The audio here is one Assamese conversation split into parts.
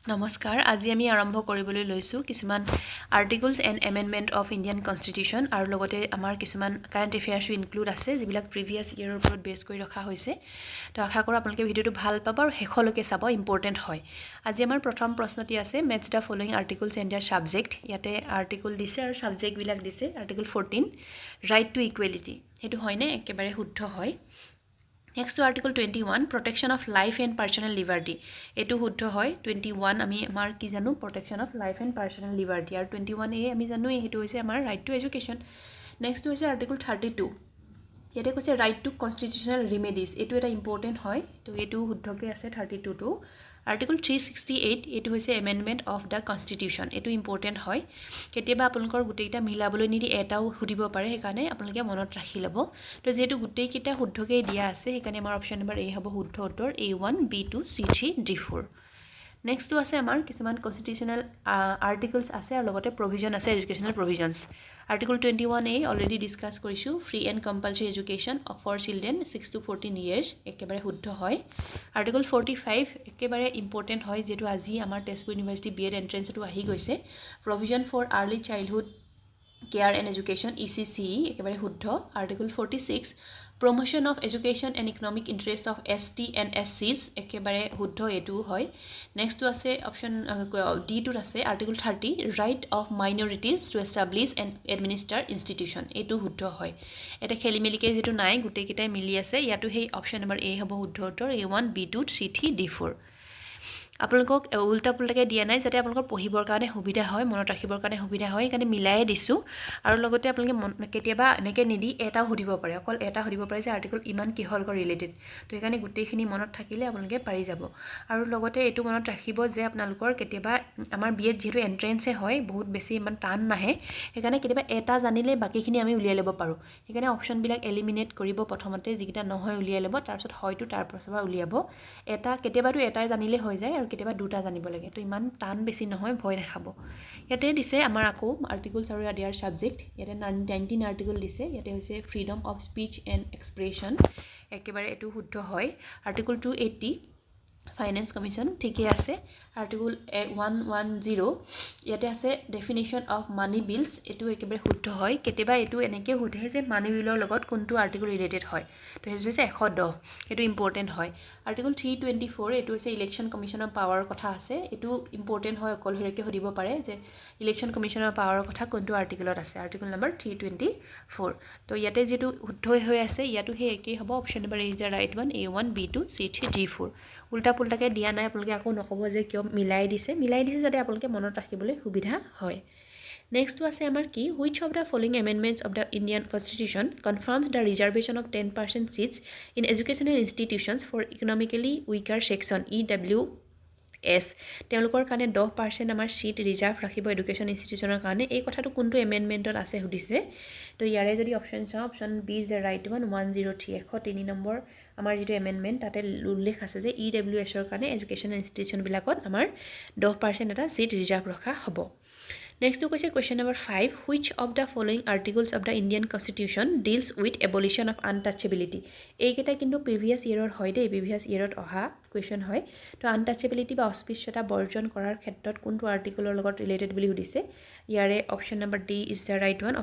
নমস্কাৰ আজি আমি আৰম্ভ কৰিবলৈ লৈছো কিছুমান articles and amendment of Indian constitution আৰু লগতে আমাৰ কিছুমান কাৰেণ্ট এফেয়াৰ্ছো ইনক্লুড আছে যিবিলাক প্ৰিভিয়াছ ইয়েৰৰ ওপৰত বেছ কৰি ৰখা হৈছে তো আশা কৰোঁ আপোনালোকে ভিডিঅ'টো ভাল পাব আৰু শেষলৈকে চাব ইম্পৰ্টেণ্ট হয় আজি আমাৰ প্ৰথম প্ৰশ্নটি আছে matches the following articles and their subject ইয়াতে আৰ্টিকল দিছে আৰু ছাবজেক্টবিলাক দিছে আৰ্টিকল 14 ৰাইট টু ইকুৱেলিটি সেইটো হয়নে একেবাৰে শুদ্ধ হয় Next to Article 21, Protection of Life and Personal Liberty. এটো শুদ্ধ হয় 21 আমি আমাৰ কি জানো Protection of Life and Personal Liberty আৰু 21A আমি জানো এইটো হৈছে আমাৰ Right to Education. Next হৈছে Article 32. ইয়াতে কৈছে Right to Constitutional Remedies. এইটো এটা ইম্পৰ্টেণ্ট হয় তো এইটো শুদ্ধকে আছে 32 টো Article 368 এটো হৈছে Amendment of the Constitution. এটো ইম্পৰ্টেণ্ট হয় কেতিয়াবা আপোনালোকৰ গুটেইটা মিলাবলৈ নিদি এটাও সুধিব পাৰে সেইকাৰণে আপোনালোকে মনত ৰাখি ল'ব তো যেহেতু গুটেইকিটা শুদ্ধকে দিয়া আছে সেইকাৰণে আমাৰ অপচন নম্বৰ A হ'ব শুদ্ধ উত্তৰ A1 B2 C3 D4 next আছে আমাৰ কিছুমান কনষ্টিটিউচনেল আৰ্টিকলছ আছে আৰু লগতে প্ৰভিজন আছে educational প্ৰভিজনছ Article 21A already discuss কৰিছো free and compulsory education for children 6 to 14 years একেবাৰে শুদ্ধ হয় Article 45 একেবাৰে ইম্পৰ্টেণ্ট হয় যেটো আজি আমাৰ তেজপুৰ ইউনিভাৰ্সিটি B.Ed Entrance টো আহি গৈছে provision for early childhood care and education ECCE একেবাৰে শুদ্ধ Article 46 promotion of education and economic interest of ST and SCs একেবাৰে শুদ্ধ এটো হয় নেক্সট আছে অপশন D টো আছে Article 30 right of minorities to establish and administer institution এটো শুদ্ধ হয় এটা খেলিমেলিকে যেটো নাই গুটেকিটাই মিলি আছে ইয়াটো হেই অপশন নম্বৰ A হ'ব শুদ্ধ উত্তৰ A1 B2 C3 D4 আপোনালোকক উল্টা পুল্টাকে দিয়া নাই যাতে আপোনালোকৰ পঢ়িবৰ কাৰণে সুবিধা হয় মনত ৰাখিবৰ কাৰণে সুবিধা হয় কাৰণে মিলাই দিছো আৰু লগতে আপোনালোকে কেতিয়াবা এনেকে নিদি এটাও সুধিব পাৰে অকল এটা সুধিব পাৰে যে আৰ্টিকল ইমান কিহৰ লগত ৰিলেটেড তো এইকাৰণে গুটেইখিনি মনত থাকিলে আপোনালোকে পাৰি যাব আৰু লগতে এটো মনত ৰাখিব যে আপোনালোকৰ কেতিয়াবা আমাৰ B.Ed যেটো এন্ট্ৰেন্সে হয় বহুত বেছি ইমান টান নাহে সেইকাৰণে কেতিয়াবা এটা জানিলে বাকিখিনি আমি উলিয়াই ল'ব পাৰো সেইকাৰণে অপচন বিলাক এলিমিনেট কৰিব প্ৰথমতে যিকিটা নহয় উলিয়াই ল'ব তাৰ পিছত হয়তো তাৰ পাছৰ উলিয়াব এটা কেতিয়াবাটো এটাই জানিলে হৈ যায় আৰু কেতিয়াবা দুটা জানিব লাগে তো ইমান টান বেছি নহয় ভয় নাখাব ইয়াতে দিছে আমাৰ আকৌ আৰ্টিকলছ আৰু ইয়াৰ সাবজেক্ট ইয়াতে 19 আৰ্টিকল দিছে ইয়াতে হৈছে freedom of speech and expression একেবাৰে এটো শুদ্ধ হয় আৰ্টিকল 280 ফাইনেন্স কমিশন ঠিকই আছে আৰ্টিকল 110 ইয়াতে আছে ডেফিনিশন অফ মানি বিলস এটো একেবাৰে শুদ্ধ হয় কেতিয়াবা এটো এনেকে সুধে যে মানি বিলৰ লগত কোনটো আৰ্টিকল ৰিলেটেড হয় তো হেতু হৈছে 110 এটো ইম্পৰ্টেন্ট হয় আৰ্টিকল 324 এটো হৈছে ইলেকশন কমিশনৰ পাৱাৰ কথা আছে এটো ইম্পৰ্টেন্ট হয় অকলহেৰেকে সুধিব পাৰে যে ইলেকশন কমিশনৰ পাৱাৰৰ কথা কোনটো আৰ্টিকলত আছে আৰ্টিকল নম্বৰ 324 তো ইয়াতে যেটো শুদ্ধ হৈ আছে ইয়াটো হে একেই হ'ব option number is the right one A1 B2 C3 D4 উল্টা পুল্টাকে দিয়া নাই আপোনালোকে আকৌ নকব যে কিয় মিলাই দিছে যাতে আপোনালোকে মনত ৰাখিবলৈ সুবিধা হয় নেক্সট আছে আমাৰ কি which of the following amendments of the Indian Constitution confirms the reservation of 10% seats in educational institutions for economically weaker section ELEs তেওঁলোকৰ কাৰণে 10% আমাৰ সিট ৰিজাৰ্ভ ৰাখিব এডুকেশ্যন ইনষ্টিটিউচনৰ কাৰণে এই কথাটো কোনটো এমেণ্ডমেণ্টত আছে সুধিছে তো ইয়াৰে যদি অপচন চাও option B is the right one 103 103 number আমাৰ যেটো এমেণ্ডমেণ্ট তাতে উল্লেখ আছে যে EWS ৰ কাৰণে এডুকেশ্যন ইনষ্টিটিউচন বিলাকত আমাৰ 10% এটা সিট ৰিজাৰ্ভ ৰখা হ'ব Next question, question number 5. Which of the following articles of the Indian Constitution deals with abolition of untouchability? এইকেইটা কিন্তু previous year হয় দে previous year অহা question হয় তো untouchability বা অস্পৃশ্যতা বৰ্জন কৰাৰ ক্ষেত্ৰত কোনটো আৰ্টিকলৰ লগত ৰিলেটেড বুলি সুধিছে ইয়াৰে option number D is the right one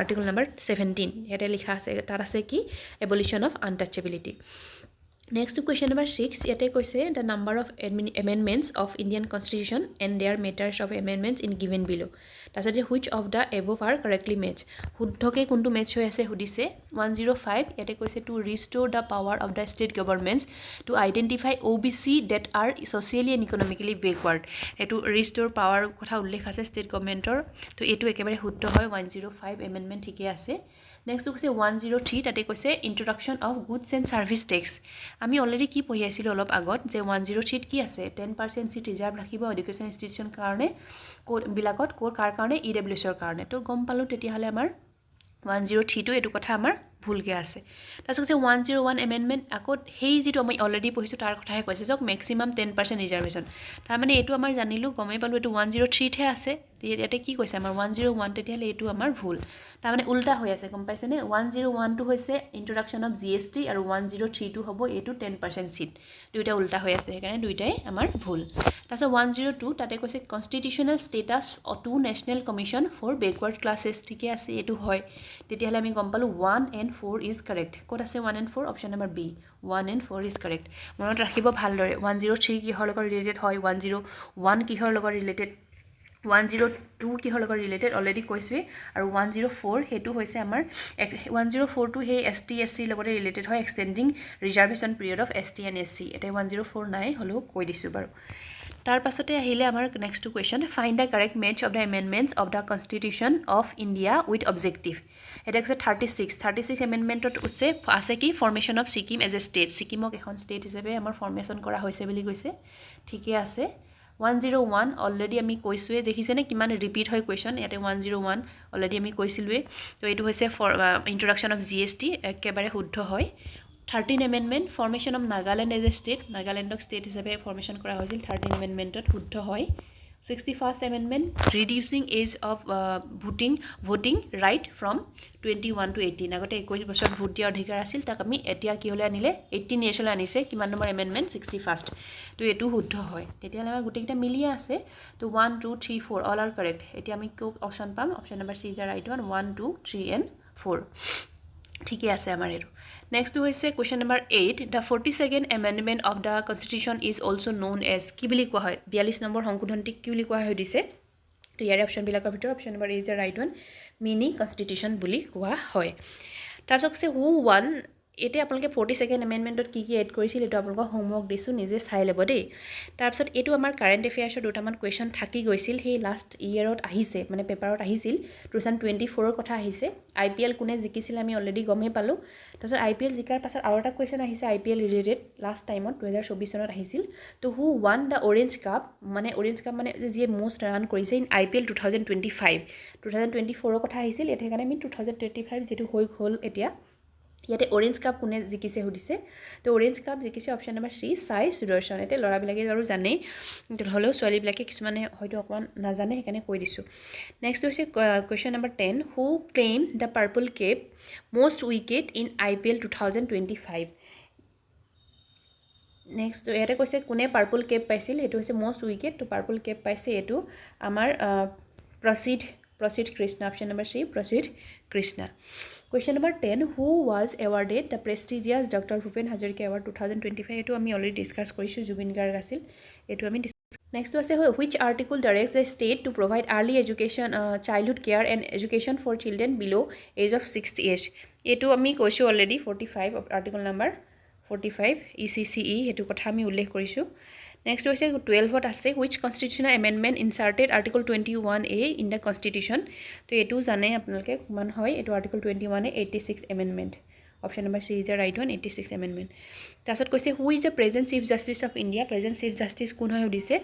article number 17 ইয়াতে লিখা আছে তাত আছে কি abolition of untouchability Next to question number 6 ইয়াতে কৈছে the number of amendments of Indian Constitution and their matters of amendments in given below তাছত যে which of the above are correctly matched শুদ্ধকে কোনটো ম্যাচ হৈ আছে সুধিছে 105 ইয়াতে কৈছে to restore the power of the state governments to identify OBC that are socially and economically backward এটো restore power কথা উল্লেখ আছে state governmentor তো এটো একেবাৰে শুদ্ধ হয় 105 amendment ঠিকে আছে Next কৈছে 103 তাতে কৈছে introduction of goods and service tax আমি অলৰেডি কি পঢ়ি আছিল অলপ আগত যে 103 কি আছে 10% সিট ৰিজাৰ্ভ ৰাখিব এডুকেশ্যন ইনষ্টিটিউচন কাৰণে বিলাকত কোৰ কাৰ কাৰণে EWS ৰ কাৰণে তো গম পালো তেতিয়া হলে আমাৰ 103 টো এটো কথা আমাৰ ভুলকে আছে তাৰছত কৈছে 101 এমেণ্ডমেণ্ট আকৌ হেই যেটো আমি অলৰেডি পঢ়িছো তাৰ কথাহে কৈছে যে ম্যাক্সিমাম 10% ৰিজাৰ্ভেশন তাৰ মানে এটো আমাৰ জানিলো গমে পালো এটো 103 হে আছে ইয়াতে কি কৈছে আমাৰ 101 তেতিয়াহ'লে এইটো আমাৰ ভুল তাৰমানে উল্টা হৈ আছে গম পাইছেনে 101 টো হৈছে ইন্ট্ৰোডাকশ্যন অফ জিএসটি আৰু 103 টো হ'ব এইটো 10% সিট দুইটা উল্টা হৈ আছে সেইকাৰণে দুইটাই আমাৰ ভুল তাৰপিছত 102 তাতে কৈছে constitutional status to national commission for backward classes ঠিকে আছে এইটো হয় তেতিয়াহ'লে আমি গম পালোঁ 1 and 4 ইজ কাৰেক্ট ক'ত আছে 1 and 4 option number B 1 and 4 is correct মনত ৰাখিব ভালদৰে 103 কিহৰ লগত ৰিলেটেড হয় 101 কিহৰ লগত ৰিলেটেড 102 কিহৰ লগত ৰিলেটেড অলৰেডি কৈছোৱে আৰু 104 হেতু হৈছে আমাৰ 104 টো হে এসটি এসসি লগতে ৰিলেটেড হয় extending reservation period of ST and SC এটা 104 নাই হলেও কৈ দিছো বাৰু তাৰ পাছতে আহিলে আমাৰ next question find the correct match of the amendments of the constitution of India with objective এটা হৈছে 36 এমেণ্ডমেণ্টত আছে কি formation of Sikkim as a state ছিকিমক এখন ষ্টেট হিচাপে আমাৰ ফৰ্মেশ্যন কৰা হৈছে বুলি কৈছে ঠিকে আছে 101 অলৰেডি আমি কৈছোৱে দেখিছেনে কিমান ৰিপিট হয় কুৱেশ্যন ইয়াতে 101 অলৰেডি আমি কৈছিলোৱে তো এইটো হৈছে ইন্ট্ৰোডাকশ্যন অফ জিএসটি একেবাৰে শুদ্ধ হয় 13 amendment formation of Nagaland as a state নাগালেণ্ডক ষ্টেট হিচাপে ফৰ্মেশ্যন কৰা হৈছিল 13 এমেণ্ডমেণ্টত শুদ্ধ হয় 61st amendment reducing age of voting right from 21 to 18 আগতে 21 বছৰত ভোট দিয়াৰ অধিকাৰ আছিল তাক আমি এতিয়া কি হ'লে আনিলে 18 ইয়াৰ্ছলৈ আনিছে কিমান নম্বৰ এমেণ্ডমেণ্ট 61st তো এইটো শুদ্ধ হয় তেতিয়াহ'লে আমাৰ গোটেইকেইটা মিলিয়ে আছে তো 1 2 3 4 অল আৰ কাৰেক্ট এতিয়া আমি কি অপশ্যন পাম option number C is the right one 1 2 3 and 4 ঠিকে আছে আমাৰ এইটো নেক্সটটো হৈছে question number 8 the 42nd amendment of the constitution is also' known as কি বুলি কোৱা হয় 42 নম্বৰ সংশোধনীক কি বুলি কোৱা হয় দিছে তো ইয়াৰে অপশ্যনবিলাকৰ ভিতৰত option number is the right one mini constitution বুলি কোৱা হয় তাৰপিছত কৈছে হু ওৱান এতিয়া আপোনালোকে 42nd এমেণ্ডমেণ্টত কি এড কৰিছিল এইটো আপোনালোকক হোমৱৰ্ক দিছোঁ নিজে চাই ল'ব দেই তাৰপিছত এইটো আমাৰ কাৰেণ্ট এফেয়াৰ্ছৰ দুটামান কুৱেশ্যন থাকি গৈছিল সেই লাষ্ট ইয়েৰত আহিছে মানে পেপাৰত আহিছিল 2024ৰ কথা আহিছে IPL কোনে জিকিছিল আমি অলৰেডি গমেই পালোঁ তাৰপিছত IPL জিকাৰ পাছত আৰু এটা কুৱেশ্যন আহিছে IPL ৰিলেটেড লাষ্ট টাইমত 2024 চনত আহিছিল তো হু ওৱান দ্য অৰেঞ্জ কাপ মানে যিয়ে মষ্ট ৰান কৰিছে ইন IPL 2024ৰ কথা আহিছিল এতিয়া সেইকাৰণে আমি 2025 যিটো হ'ল এতিয়া ইয়াতে অৰেঞ্জ কাপ কোনে জিকিছে সুধিছে তো অৰেঞ্জ কাপ জিকিছে অপশ্যন নম্বৰ চি সাই সুদৰ্শন এতে ল'ৰাবিলাকে বাৰু জানেই হ'লেও ছোৱালীবিলাকে কিছুমানে হয়তো অকণমান নাজানে সেইকাৰণে কৈ দিছোঁ নেক্সট হৈছে question number 10 who claim the purple cap most wicket in IPL 2025 next ইয়াতে কৈছে কোনে পাৰ্পল কেপ পাইছিল সেইটো হৈছে মষ্ট উইকেট তো পাৰ্পল কেপ পাইছে এইটো আমাৰ প্ৰসিদ্ধ কৃষ্ণা অপশ্যন নম্বৰ চি প্ৰসিদ্ধ Krishna Question number 10 who was awarded the prestigious Dr. Bhupen Hazarika Award 2025 এটো আমি অলৰেডি ডিসকাস কৰিছো জুবিন গাৰ্গ আছিল এটো আমি নেক্সট আছে which article directs the state to provide early education childhood care and education for children below age of 6 years এটো আমি কৈছো অলৰেডি 45 article number 45 ECCE এটো কথা আমি উল্লেখ কৰিছো Next হৈছে 12ত আছে which constitutional amendment inserted article 21A in the constitution তো এটো জানে আপোনালোকে কিমান হয় এটো article 21A 86 amendment option number C is the right one 86 amendment তাৰছত কৈছে who is the present chief justice of India present chief justice কোন হয় দিছে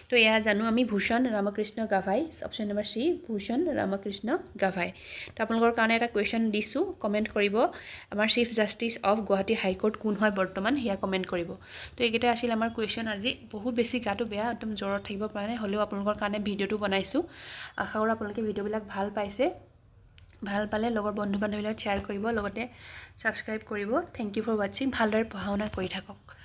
তো এয়া জানো আমি Bhushan Ramakrishna Gavai option number C Bhushan Ramakrishna Gavai তো আপোনালোকৰ কাৰণে এটা কোৱেশ্চন দিছো কমেন্ট কৰিব আমাৰ chief justice of Guwahati high court কোন হয় বৰ্তমান হিয়া কমেন্ট কৰিব তো এইকেইটা আছিল আমাৰ কোৱেশ্চন আজি বহুত বেছি গাটো বেয়া একদম জ্বৰত থাকিব পৰা নাই হলেও আপোনালোকৰ কাৰণে ভিডিওটো বনাইছো আশা কৰো আপোনালোকে ভিডিওবিলাক ভাল পাইছে ভাল পালে লগৰ বন্ধু বান্ধৱীলৈ শ্বেয়াৰ কৰিব লগতে সাবস্ক্ৰাইব কৰিব থ্যাংক ইউ ফৰ ওয়াচিং ভালদৰে পঢ়া শুনা কৰি থাকক